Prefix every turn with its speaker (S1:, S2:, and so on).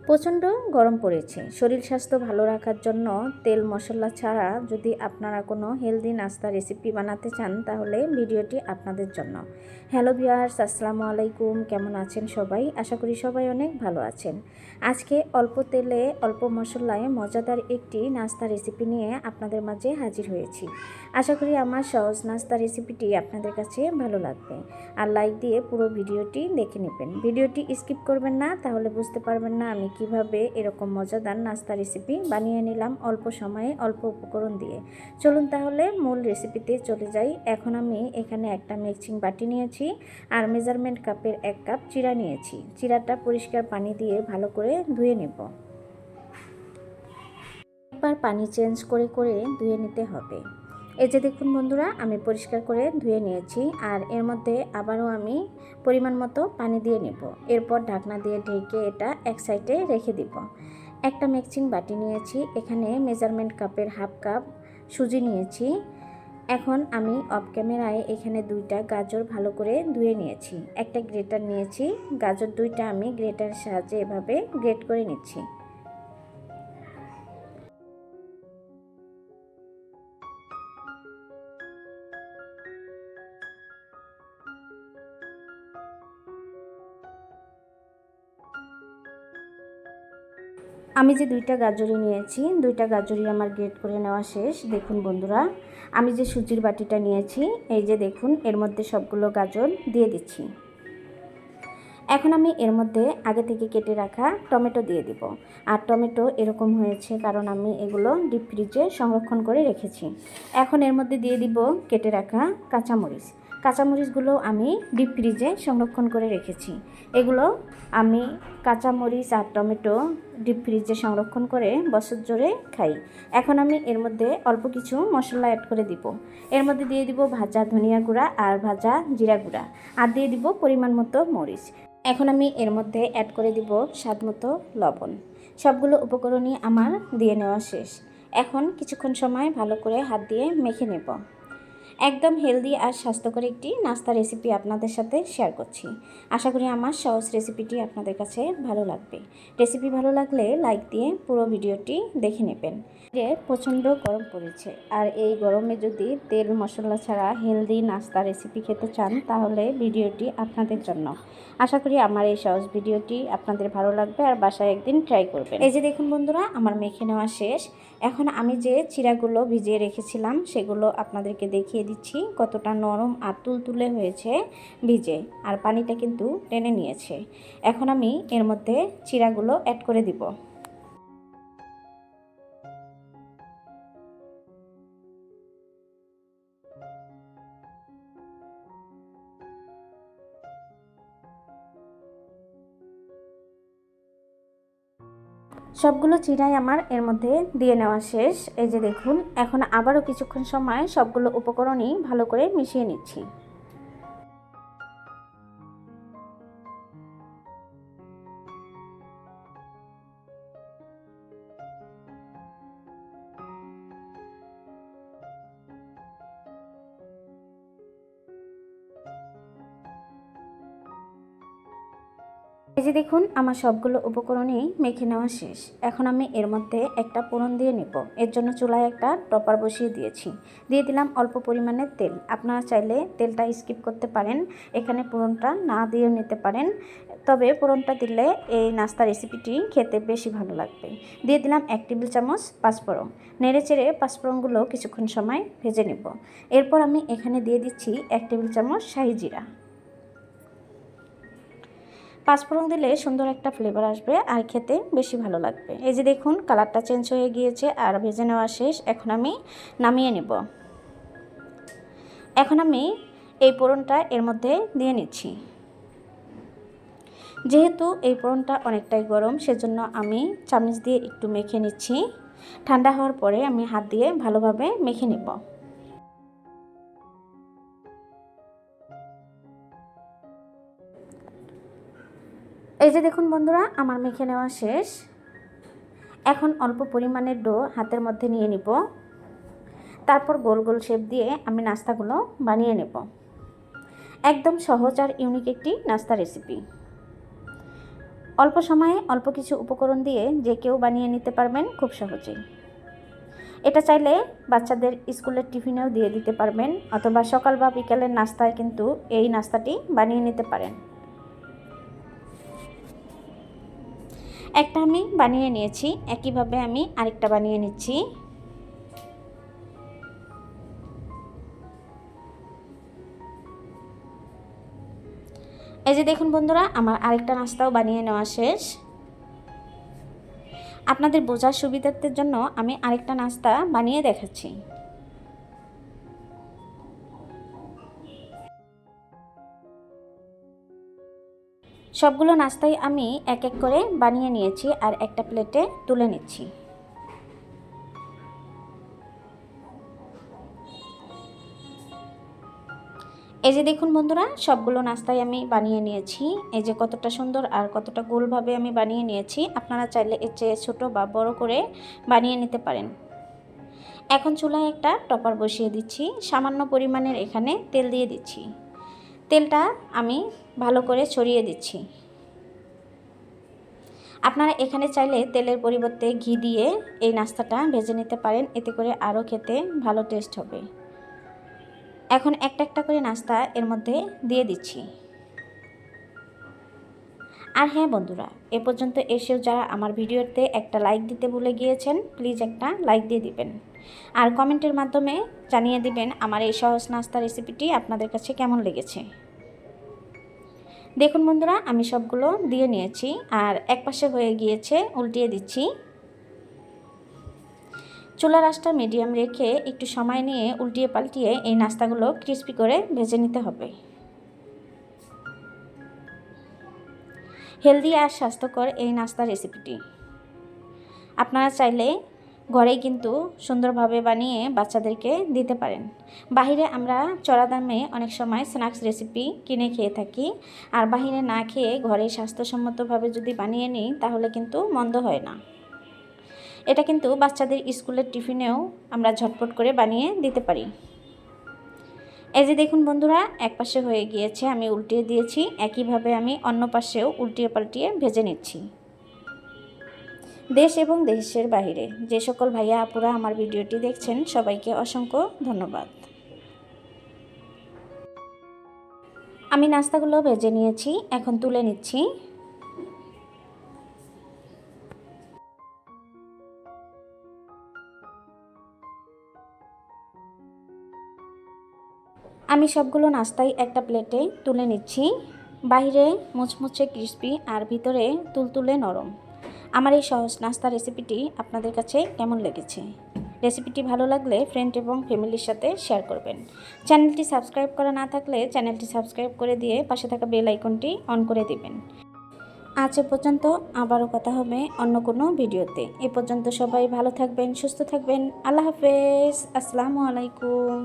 S1: প্রচণ্ড গরম পড়েছে। শরীর স্বাস্থ্য ভালো রাখার জন্য তেল মশলা ছাড়া যদি আপনারা কোনো হেলদি নাস্তা রেসিপি বানাতে চান তাহলে ভিডিওটি আপনাদের জন্য। হ্যালো ভিউয়ার্স, আসসালামু আলাইকুম। কেমন আছেন সবাই? আশা করি সবাই অনেক ভালো আছেন। আজকে অল্প তেলে অল্প মশলায় মজাদার একটি নাস্তা রেসিপি নিয়ে আপনাদের মাঝে হাজির হয়েছি। আশা করি আমার সহজ নাস্তা রেসিপিটি আপনাদের কাছে ভালো লাগবে। আর লাইক দিয়ে পুরো ভিডিওটি দেখে নেবেন। ভিডিওটি স্কিপ করবেন না, তাহলে বুঝতে পারবেন না আমি কিভাবে এরকম মজাদার নাস্তা রেসিপি বানিয়ে নিলাম অল্প সময়ে অল্প উপকরণ দিয়ে। চলুন তাহলে মূল রেসিপিতে চলে যাই। এখন আমি এখানে একটা মিক্সিং বাটি নিয়েছি আর মেজারমেন্ট কাপের 1 কাপ চিড়া নিয়েছি। চিড়াটা পরিষ্কার পানি দিয়ে ভালো করে ধুয়ে নেব। একবার পানি চেঞ্জ করে করে ধুয়ে নিতে হবে। এই যে দেখুন বন্ধুরা, আমি পরিষ্কার করে ধুয়ে নিয়েছি আর এর মধ্যে আবারও আমি পরিমাণ মতো পানি দিয়ে নেব। এরপর ঢাকনা দিয়ে ঢেকে এটা এক সাইডে রেখে দিব। একটা মিক্সিং বাটি নিয়েছি, এখানে মেজারমেন্ট কাপের 1/2 কাপ সুজি নিয়েছি। এখন আমি অফ ক্যামেরায় এখানে 2টা গাজর ভালো করে ধুয়ে নিয়েছি। একটা গ্রেটার নিয়েছি, গাজর 2টা আমি গ্রেটারের সাহায্যে এভাবে গ্রেট করে নিচ্ছি। আমি যে 2টা গাজরই নিয়েছি, 2টা গাজরই আমার গ্রেট করে নেওয়া শেষ। দেখুন বন্ধুরা, আমি যে সুজির বাটিটা নিয়েছি, এই যে দেখুন এর মধ্যে সবগুলো গাজর দিয়ে দিচ্ছি। এখন আমি এর মধ্যে আগে থেকে কেটে রাখা টমেটো দিয়ে দিব। আর টমেটো এরকম হয়েছে কারণ আমি এগুলো ডিপ ফ্রিজে সংরক্ষণ করে রেখেছি। এখন এর মধ্যে দিয়ে দিব কেটে রাখা কাঁচামরিচ। কাঁচামরিচগুলো আমি ডিপ ফ্রিজে সংরক্ষণ করে রেখেছি। এগুলো আমি কাঁচামরিচ আর টমেটো ডিপ ফ্রিজে সংরক্ষণ করে বছর জুড়ে খাই। এখন আমি এর মধ্যে অল্প কিছু মশলা অ্যাড করে দিব। এর মধ্যে দিয়ে দিব ভাজা ধনিয়া গুঁড়া আর ভাজা জিরা গুঁড়া, আর দিয়ে দিব পরিমাণ মতো মরিচ। এখন আমি এর মধ্যে অ্যাড করে দিব স্বাদ মতো লবণ। সবগুলো উপকরণই আমার দিয়ে নেওয়া শেষ। এখন কিছুক্ষণ সময় ভালো করে হাত দিয়ে মেখে নেব। একদম হেলদি আর স্বাস্থ্যকর একটি নাস্তা রেসিপি আপনাদের সাথে শেয়ার করছি। আশা করি আমার সহজ রেসিপিটি আপনাদের কাছে ভালো লাগবে। রেসিপি ভালো লাগলে লাইক দিয়ে পুরো ভিডিওটি দেখে নেবেন। যে প্রচণ্ড গরম পড়েছে আর এই গরমে যদি তেল মশলা ছাড়া হেলদি নাস্তা রেসিপি খেতে চান তাহলে ভিডিওটি আপনাদের জন্য। আশা করি আমার এই সহজ ভিডিওটি আপনাদের ভালো লাগবে আর বাসায় একদিন ট্রাই করবেন। এই যে দেখুন বন্ধুরা, আমার মেখে নেওয়া শেষ। এখন আমি যে চিড়াগুলো ভিজিয়ে রেখেছিলাম সেগুলো আপনাদেরকে দেখিয়ে দিচ্ছি কতটা নরম আর তুলতুলে হয়েছে ভিজে, আর পানিটা কিন্তু টেনে নিয়েছে। এখন আমি এর মধ্যে চিড়াগুলো অ্যাড করে দিব। সবগুলো চিড়াই আমার এর মধ্যে দিয়ে নেওয়া শেষ। এই যে দেখুন, এখন আবারও কিছুক্ষণ সময় সবগুলো উপকরণই ভালো করে মিশিয়ে নিচ্ছি। এই যে দেখুন, আমার সবগুলো উপকরণই মেখে নেওয়া শেষ। এখন আমি এর মধ্যে একটা ফোড়ন দিয়ে নেব। এর জন্য চুলায় একটা টপার বসিয়ে দিয়েছি। দিয়ে দিলাম অল্প পরিমাণের তেল। আপনারা চাইলে তেলটা স্কিপ করতে পারেন, এখানে ফোড়নটা না দিয়েও নিতে পারেন। তবে ফোড়নটা দিলে এই নাস্তা রেসিপিটি খেতে বেশি ভালো লাগবে। দিয়ে দিলাম 1 টেবিল চামচ পাঁচফোড়ন। নেড়ে চেড়ে পাঁচফোড়নগুলো কিছুক্ষণ সময় ভেজে নেব। এরপর আমি এখানে দিয়ে দিচ্ছি 1 টেবিল চামচ শাহি জিরা। পাঁচফোড়ন দিলে সুন্দর একটা ফ্লেভার আসবে আর খেতে বেশি ভালো লাগবে। এই যে দেখুন, কালারটা চেঞ্জ হয়ে গিয়েছে আর ভেজে নেওয়া শেষ। এখন আমি নামিয়ে নেব। এখন আমি এই ফোড়নটা এর মধ্যে দিয়ে নিচ্ছি। যেহেতু এই ফোড়নটা অনেকটাই গরম, সেজন্য আমি চামচ দিয়ে একটু মেখে নিচ্ছি। ঠান্ডা হওয়ার পরে আমি হাত দিয়ে ভালোভাবে মেখে নেব। এই যে দেখুন বন্ধুরা, আমার মেখে নেওয়া শেষ। এখন অল্প পরিমাণের ডো হাতের মধ্যে নিয়ে নিব। তারপর গোল গোল শেপ দিয়ে আমি নাস্তাগুলো বানিয়ে নেব। একদম সহজ আর ইউনিক একটি নাস্তা রেসিপি। অল্প সময়ে অল্প কিছু উপকরণ দিয়ে যে কেউ বানিয়ে নিতে পারবেন খুব সহজেই। এটা চাইলে বাচ্চাদের স্কুলের টিফিনেও দিয়ে দিতে পারবেন, অথবা সকাল বা বিকালের নাস্তায় কিন্তু এই নাস্তাটি বানিয়ে নিতে পারেন। একটা আমি বানিয়ে নিয়েছি, একইভাবে আমি আরেকটা বানিয়ে নিচ্ছি। এই যে দেখুন বন্ধুরা, আমার আরেকটা নাস্তাও বানিয়ে নেওয়া শেষ। আপনাদের বোঝার সুবিধার্থের জন্য আমি আরেকটা নাস্তা বানিয়ে দেখাচ্ছি। সবগুলো নাস্তাই আমি এক এক করে বানিয়ে নিয়েছি আর একটা প্লেটে তুলে নিচ্ছি। এই যে দেখুন বন্ধুরা, সবগুলো নাস্তাই আমি বানিয়ে নিয়েছি। এই যে কতটা সুন্দর আর কতটা গোলভাবে আমি বানিয়ে নিয়েছি। আপনারা চাইলে এর চেয়ে ছোটো বা বড় করে বানিয়ে নিতে পারেন। এখন চুলায় একটা টপার বসিয়ে দিচ্ছি। সামান্য পরিমাণের এখানে তেল দিয়ে দিচ্ছি। তেলটা আমি ভালো করে ছড়িয়ে দিচ্ছি। আপনারা এখানে চাইলে তেলের পরিবর্তে ঘি দিয়ে এই নাস্তাটা ভেজে নিতে পারেন, এতে করে আরও খেতে ভালো টেস্ট হবে। এখন একটা একটা করে নাস্তা এর মধ্যে দিয়ে দিচ্ছি। আর হ্যাঁ বন্ধুরা, এ পর্যন্ত এসেও যারা আমার ভিডিওতে একটা লাইক দিতে ভুলে গিয়েছেন, প্লিজ একটা লাইক দিয়ে দিবেন। আর কমেন্টের মাধ্যমে জানিয়ে দিবেন আমার এই সহজ নাস্তা রেসিপিটি আপনাদের কাছে কেমন লেগেছে। দেখুন বন্ধুরা, আমি সবগুলো দিয়ে নিয়েছি আর এক পাশে হয়ে গিয়েছে, উল্টিয়ে দিচ্ছি। চুলার আঁচটা মিডিয়াম রেখে একটু সময় নিয়ে উল্টিয়ে পাল্টিয়ে এই নাস্তাগুলো ক্রিস্পি করে ভেজে নিতে হবে। হেলদি আর স্বাস্থ্যকর এই নাস্তা রেসিপিটি আপনারা চাইলে ঘরেই কিন্তু সুন্দরভাবে বানিয়ে বাচ্চাদেরকে দিতে পারেন। বাহিরে আমরা চড়া দামে অনেক সময় স্ন্যাক্স রেসিপি কিনে খেয়ে থাকি, আর বাহিরে না খেয়ে ঘরে স্বাস্থ্যসম্মতভাবে যদি বানিয়ে নিই তাহলে কিন্তু মন্দ হয় না। এটা কিন্তু বাচ্চাদের স্কুলের টিফিনেও আমরা ঝটপট করে বানিয়ে দিতে পারি। এই যে দেখুন বন্ধুরা, এক পাশে হয়ে গিয়েছে, আমি উল্টিয়ে দিয়েছি। একইভাবে আমি অন্য পাশেও উল্টিয়ে পাল্টিয়ে ভেজে নিচ্ছি। দেশ এবং দেশের বাইরে যে সকল ভাইয়া আপুরা আমার ভিডিওটি দেখছেন, সবাইকে অসংখ্য ধন্যবাদ। আমি নাস্তাগুলো ভেজে নিয়েছি, এখন তুলে নিচ্ছি। আমি সবগুলো নাস্তাই একটা প্লেটে তুলে নিচ্ছি। বাইরে মুচমুচে ক্রিস্পি আর ভিতরে তুলতুলে নরম। আমার এই সহজ নাস্তা রেসিপিটি আপনাদের কাছে কেমন লেগেছে? রেসিপিটি ভালো লাগলে ফ্রেন্ড এবং ফ্যামিলির সাথে শেয়ার করবেন। চ্যানেলটি সাবস্ক্রাইব করা না থাকলে চ্যানেলটি সাবস্ক্রাইব করে দিয়ে পাশে থাকা বেল আইকনটি অন করে দিবেন। আজ পর্যন্ত আবারও কথা হবে অন্য কোনো ভিডিওতে। এ পর্যন্ত সবাই ভালো থাকবেন, সুস্থ থাকবেন। আল্লাহ হাফেজ, আসসালামু আলাইকুম।